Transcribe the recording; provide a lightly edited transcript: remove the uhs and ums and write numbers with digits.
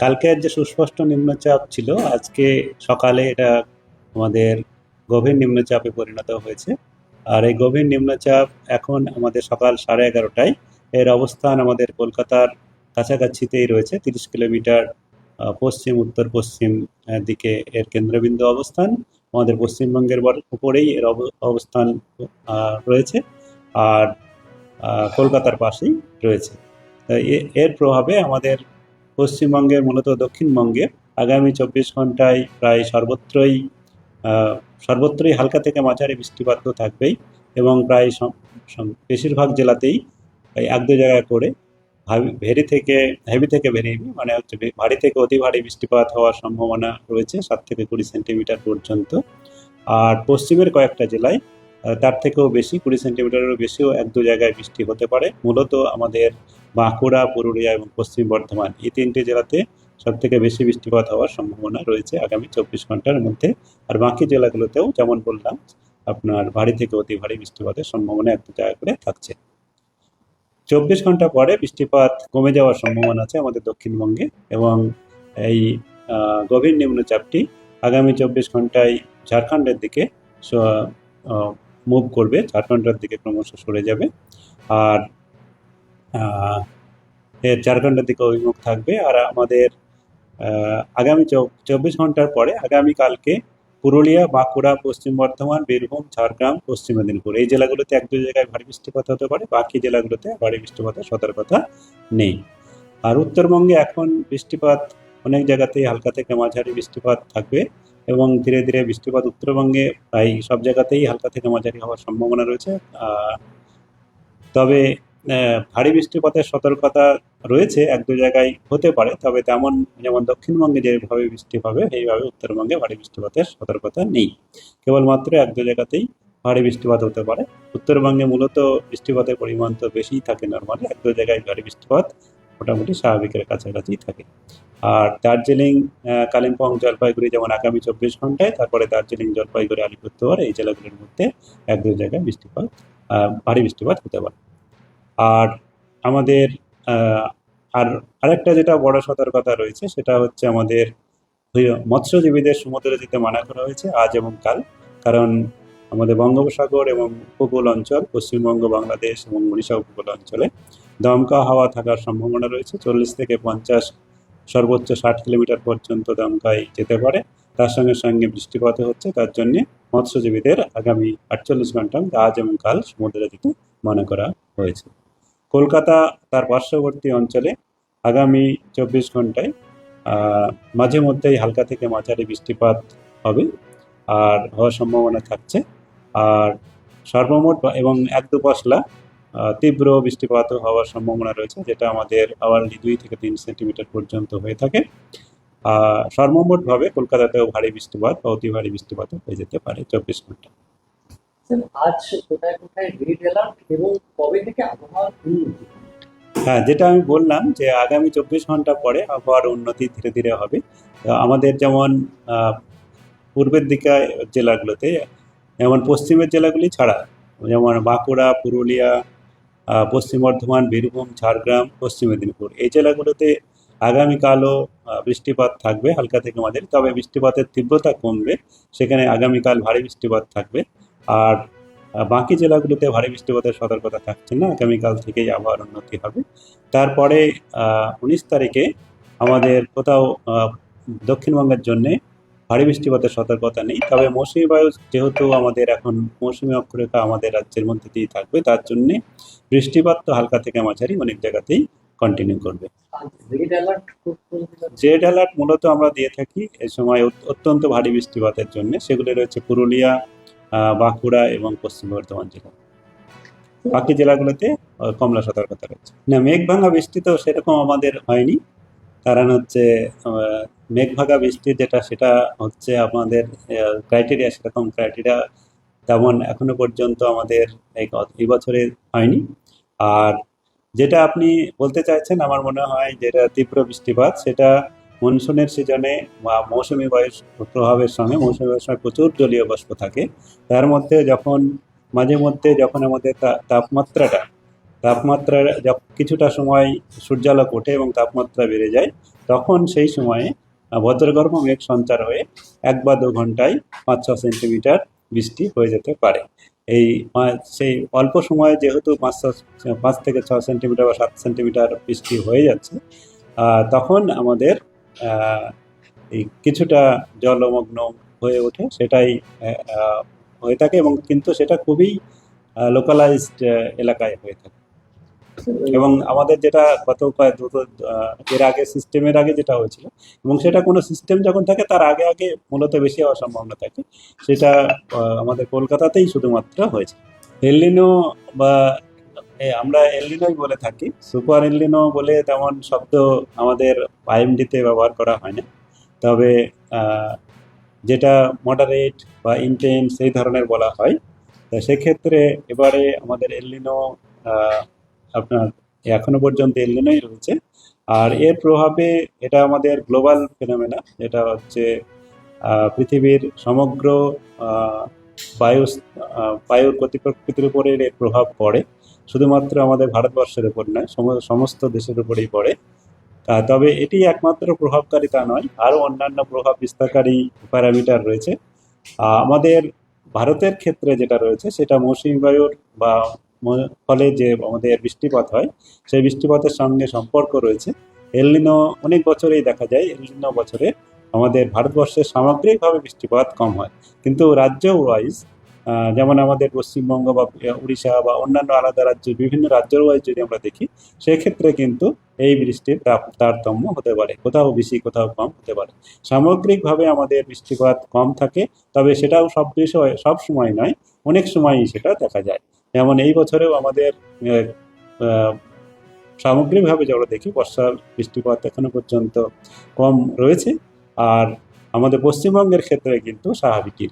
কালকের যে সুস্পষ্ট নিম্নচাপ ছিল আজকে সকালে এটা আমাদের গভীর নিম্নচাপে পরিণত হয়েছে। আর এই গভীর নিম্নচাপ এখন আমাদের সকাল 11:30টায় এর অবস্থান আমাদের কলকাতার কাছাকাছিতেই রয়েছে, 30 কিলোমিটার পশ্চিম উত্তর পশ্চিম দিকে এর কেন্দ্রবিন্দু অবস্থান। আমাদের পশ্চিমবঙ্গের উপরেই এর অবস্থান রয়েছে, আর কলকাতার পাশেই রয়েছে। এর প্রভাবে আমাদের পশ্চিমবঙ্গের মূলত দক্ষিণবঙ্গে আগামী 24 ঘন্টায় প্রায় সর্বত্রই হালকা থেকে মাঝারি বৃষ্টিপাত তো থাকবেই, এবং প্রায় বেশিরভাগ জেলাতেই এক দু জায়গায় করে হেভি থেকে ভেরি হেভি মানে হচ্ছে ভারী থেকে অতি ভারী বৃষ্টিপাত হওয়ার সম্ভাবনা রয়েছে 7 থেকে 20 সেন্টিমিটার পর্যন্ত। আর পশ্চিমের কয়েকটা জেলায় তার থেকেও বেশি, 20 সেন্টিমিটারেরও বেশিও এক দু জায়গায় বৃষ্টি হতে পারে। মূলত আমাদের বাঁকুড়া, পুরুলিয়া এবং পশ্চিম বর্ধমান এই তিনটে জেলাতে সব থেকে বেশি বৃষ্টিপাত হওয়ার সম্ভাবনা রয়েছে আগামী 24 ঘন্টার মধ্যে। আর বাকি জেলাগুলোতেও যেমন বললাম আপনার ভারী থেকে অতি ভারী বৃষ্টিপাতের সম্ভাবনা এক দু জায়গা করে থাকছে। 24 ঘন্টা পরে বৃষ্টিপাত কমে যাওয়ার সম্ভাবনা আছে আমাদের দক্ষিণবঙ্গে, এবং এই গভীর নিম্নচাপটি আগামী 24 ঘন্টায় ঝাড়খণ্ডের দিকে মুভ করবে, ঝাড়খণ্ডের দিকে ক্রমশ সরে যাবে, আর এর ঝাড়খণ্ডের দিকে অভিমুখ থাকবে। আর আমাদের আগামী 24 ঘন্টার পরে আগামীকালকে পুরুলিয়া, বাঁকুড়া, পশ্চিম বর্ধমান, বীরভূম, ঝাড়গ্রাম, পশ্চিম মেদিনীপুর এই জেলাগুলোতে এক দু জায়গায় ভারী বৃষ্টিপাত হতে পারে, বাকি জেলাগুলোতে ভারী বৃষ্টিপাতের সতর্কতা নেই। আর উত্তরবঙ্গে এখন বৃষ্টিপাত অনেক জায়গাতেই হালকা থেকে মাঝারি বৃষ্টিপাত থাকবে, এবং ধীরে ধীরে বৃষ্টিপাত উত্তরবঙ্গে প্রায় সব জায়গাতেই হালকা থেকে মাঝারি হওয়ার সম্ভাবনা রয়েছে। তবে ভারী বৃষ্টিপাতের সতর্কতা রয়েছে, এক দু জায়গায় হতে পারে, তবে তেমন যেমন দক্ষিণবঙ্গে যেভাবে বৃষ্টি হবে সেইভাবে উত্তরবঙ্গে ভারী বৃষ্টিপাতের সতর্কতা নেই। কেবলমাত্র এক দু জায়গাতেই ভারী বৃষ্টিপাত হতে পারে। উত্তরবঙ্গে মূলত বৃষ্টিপাতের পরিমাণ তো বেশিই থাকে নর্মালি, এক দু জায়গায় ভারী বৃষ্টিপাত মোটামুটি স্বাভাবিকের কাছাকাছি থাকে। আর দার্জিলিং, কালিম্পং, জলপাইগুড়ি যেমন আগামী 24 ঘন্টায়, তারপরে দার্জিলিং, জলপাইগুড়ি, আলিপুরদুয়ার এই জেলাগুলির মধ্যে এক দু জায়গায় ভারী বৃষ্টিপাত হতে পারে। আর আমাদের আরেকটা যেটা বড় সতর্কতা রয়েছে সেটা হচ্ছে আমাদের মৎস্যজীবীদের সমুদ্রে যেতে মানা করা হয়েছে আজ এবং কাল। কারণ আমাদের বঙ্গোপসাগর এবং উপকূল অঞ্চল, পশ্চিমবঙ্গ, বাংলাদেশ এবং উড়িষ্যা উপকূল অঞ্চলে দমকা হাওয়া থাকার সম্ভাবনা রয়েছে। 40 থেকে 50, সর্বোচ্চ 60 কিলোমিটার পর্যন্ত দমকায় যেতে পারে। তার সঙ্গে সঙ্গে বৃষ্টিপাত হচ্ছে, তার জন্যে মৎস্যজীবীদের আগামী 48 ঘন্টা আজ এবং কাল সমুদ্রে যেতে মানা করা হয়েছে। কলকাতা তার পার্শ্ববর্তী অঞ্চলে আগামী 24 ঘন্টায় মাঝে মধ্যেই হালকা থেকে মাঝারি বৃষ্টিপাত হবে আর হওয়ার সম্ভাবনা থাকছে। আর সর্বমোট এবং এক দু পশলা তীব্র বৃষ্টিপাতও হওয়ার সম্ভাবনা রয়েছে, যেটা আমাদের আওয়ারলি 2 থেকে 3 সেন্টিমিটার পর্যন্ত হয়ে থাকে। সর্বমোটভাবে কলকাতাতেও ভারী বৃষ্টিপাত বা অতি ভারী বৃষ্টিপাত হয়ে যেতে পারে 24 ঘন্টা। আজ কোথায় কোথায় রেড অ্যালার্ট এবং কবে থেকে আবহাওয়ার উন্নতি? হ্যাঁ, যেটা আমি বললাম যে আগামী 24 ঘন্টা পরে আবহাওয়ার উন্নতি ধীরে ধীরে হবে। আমাদের যেমন পূর্বের দিকে জেলাগুলোতে, যেমন পশ্চিমের জেলাগুলি ছাড়া, যেমন বাঁকুড়া, পুরুলিয়া, পশ্চিম বর্ধমান, বীরভূম, ঝাড়গ্রাম, পশ্চিম মেদিনীপুর এই জেলাগুলোতে আগামীকালও বৃষ্টিপাত থাকবে হালকা থেকে মাঝারি, তবে বৃষ্টিপাতের তীব্রতা কমবে, সেখানে আগামীকাল ভারী বৃষ্টিপাত থাকবে। আর বাকি জেলাগুলোতে ভারী বৃষ্টিপাতের সতর্কতা থাকছে না, আগামীকাল থেকেই আবহাওয়ার উন্নতি হবে। তারপরে 19 তারিখে আমাদের কোথাও দক্ষিণবঙ্গের জন্যে ভারী বৃষ্টিপাতের সতর্কতা নেই, তবে মৌসুমি বায়ু যেহেতু আমাদের এখন মৌসুমি অক্ষরেখা আমাদের রাজ্যের মধ্যে দিয়ে থাকবে, তার জন্যে বৃষ্টিপাত তো হালকা থেকে মাঝারি অনেক জায়গাতেই কন্টিনিউ করবে। রেড অ্যালার্ট মূলত আমরা দিয়ে থাকি এই সময় অত্যন্ত ভারী বৃষ্টিপাতের জন্য, সেগুলি রয়েছে পুরুলিয়া, বাঁকুড়া এবং পশ্চিম বর্ধমান জেলা। বাকি জেলাগুলোতে কমলা সতর্কতা রয়েছে। না, মেঘ ভাঙা বৃষ্টি তো সেরকম আমাদের হয়নি, কারণ হচ্ছে মেঘ ভাঙা বৃষ্টি যেটা সেটা হচ্ছে আমাদের ক্রাইটেরিয়া, সেরকম ক্রাইটেরিয়া তেমন এখনো পর্যন্ত আমাদের এই বছরে হয়নি। আর যেটা আপনি বলতে চাইছেন, আমার মনে হয় যেটা তীব্র বৃষ্টিপাত, সেটা মনসুনের সিজনে বা মৌসুমি বায়ুর প্রভাবের সঙ্গে, মৌসুমি বায়ুর সঙ্গে প্রচুর জলীয় বাষ্প থাকে, তার মধ্যে যখন মাঝে মধ্যে যখন আমাদের তাপমাত্রা কিছুটা সময় সূর্যালোক ওঠে এবং তাপমাত্রা বেড়ে যায়, তখন সেই সময়ে বজ্রগর্ভ মেঘ সঞ্চার হয়ে 1 বা 2 ঘন্টায় 5-6 সেন্টিমিটার বৃষ্টি হয়ে যেতে পারে। এই সেই অল্প সময়ে যেহেতু 5 থেকে 6 সেন্টিমিটার বা 7 সেন্টিমিটার বৃষ্টি হয়ে যাচ্ছে, তখন আমাদের আহ, এই কিছুটা জলমগ্ন হয়ে ওঠে, সেটাই হয়ে থাকে, এবং কিন্তু সেটা খুবই লোকালাইজড এলাকায় হয়ে থাকে। এবং আমাদের যেটা এর আগে সিস্টেমের আগে যেটা হয়েছিল, এবং সেটা কোনো সিস্টেম যখন থাকে তার আগে আগে মূলত বেশি হওয়ার সম্ভাবনা থাকে, সেটা আমাদের কলকাতাতেই শুধুমাত্র হয়েছে। এলনিনো বা আমরা এলনিনোই বলে থাকি, সুপার এলনিনো বলে তেমন শব্দ আমাদের আইএমডিতে ব্যবহার করা হয় না। তবে আহ, যেটা মডারেট বা ইন্টেন্স এই ধরনের বলা হয়, তো সেক্ষেত্রে এবারে আমাদের এলনিনো আপনার এখনো পর্যন্ত এলনিনোই রয়েছে। আর এর প্রভাবে এটা আমাদের গ্লোবাল ফেনোমেনা, যেটা হচ্ছে পৃথিবীর সমগ্র আহ, বায়ু বায়ুর গতি প্রকৃতির উপরে এর প্রভাব পড়ে। শুধুমাত্র আমাদের ভারতবর্ষের উপর নয়, সমস্ত দেশের উপরেই পড়ে। তবে এটি একমাত্র প্রভাবকারী তা নয়, আরও অন্যান্য প্রভাব বিস্তারকারী প্যারামিটার রয়েছে। আমাদের ভারতের ক্ষেত্রে যেটা রয়েছে সেটা মৌসুমী বায়ুর বা ফলে যে আমাদের বৃষ্টিপাত হয়, সেই বৃষ্টিপাতের সঙ্গে সম্পর্ক রয়েছে। এলনিনো অনেক বছরেই দেখা যায়, এলনিনো বছরে আমাদের ভারতবর্ষের সামগ্রিকভাবে বৃষ্টিপাত কম হয়, কিন্তু রাজ্য ওয়াইজ যেমন আমাদের পশ্চিমবঙ্গ বা উড়িষ্যা বা অন্যান্য আলাদা রাজ্য, বিভিন্ন রাজ্য ওয়াইজ যদি আমরা দেখি, সেক্ষেত্রে কিন্তু এই বৃষ্টির তারতম্য হতে পারে, কোথাও বেশি কোথাও কম হতে পারে। সামগ্রিকভাবে আমাদের বৃষ্টিপাত কম থাকে, তবে সেটাও সব সময় নয়, অনেক সময়ই সেটা দেখা যায়। যেমন এই বছরেও আমাদের আহ, আহ, সামগ্রিকভাবে যদি আমরা দেখি, বর্ষার বৃষ্টিপাত এখনো পর্যন্ত কম রয়েছে। আর আমাদের পশ্চিমবঙ্গের ক্ষেত্রে কিন্তু স্বাভাবিকই।